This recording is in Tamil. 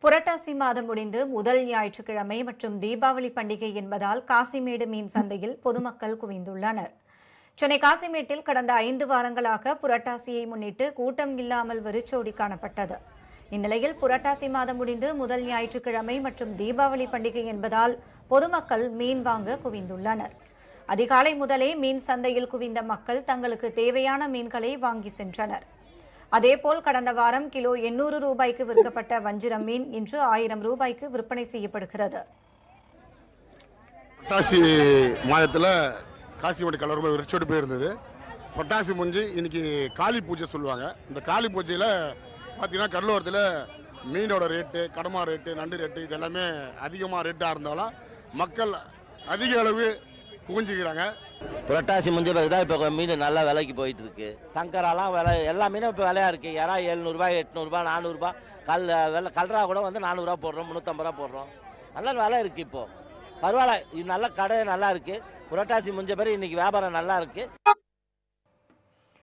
புரட்டாசி மாதம் முடிந்து முதல் ஞாயிற்றுக்கிழமை மற்றும் தீபாவளி பண்டிகை என்பதால் காசிமேடு மீன் சந்தையில் பொதுமக்கள் குவிந்துள்ளனர். சென்னை காசிமேட்டில் கடந்த 5 வாரங்களாக புரட்டாசியை முன்னிட்டு கூட்டம் இல்லாமல் வெறிச்சோடி காணப்பட்டது. இந்நிலையில் புரட்டாசி மாதம் முடிந்து முதல் ஞாயிற்றுக்கிழமை மற்றும் தீபாவளி பண்டிகை என்பதால் பொதுமக்கள் மீன் வாங்க குவிந்துள்ளனர். அதிகாலை முதலே மீன் சந்தையில் குவிந்த மக்கள் தங்களுக்கு தேவையான மீன்களை வாங்கி சென்றனர். அதேபோல் கடந்த வாரம் கிலோ 800 ரூபாய்க்கு விற்கப்பட்ட வஞ்சிரம் மீன் இன்று 1000 ரூபாய்க்கு விற்பனை செய்யப்படுகிறது. புரட்டாசி மாதத்தில் காசிமேடு கடல் ரொம்ப விரிச்சோடு போயிருந்தது. புரட்டாசி முடிஞ்சு இன்னைக்கு காளி பூஜை சொல்லுவாங்க. இந்த காளி பூஜையில் பார்த்தீங்கன்னா கடலோரத்தில் மீனோட ரேட்டு, கடமா ரேட்டு, நண்டு ரேட்டு இது எல்லாமே அதிகமாக ரேட்டாக இருந்தாலும் மக்கள் அதிக அளவு குவிஞ்சிக்கிறாங்க. புரட்டாசி முடிஞ்ச பிறகு தான் இப்போ மீன் நல்லா விலைக்கு போயிட்டு இருக்கு. சங்கராலாம் விலை, எல்லா மீனும் இப்போ விலையா இருக்கு. யாரா 700 800 400 கல்ரா கூட வந்து 400 போடுறோம், 350 போடுறோம். நல்ல விலை இருக்கு. இப்போ பரவாயில்ல, இது நல்ல கடை நல்லா இருக்கு. புரட்டாசி முடிஞ்ச பிறகு இன்னைக்கு வியாபாரம் நல்லா இருக்கு.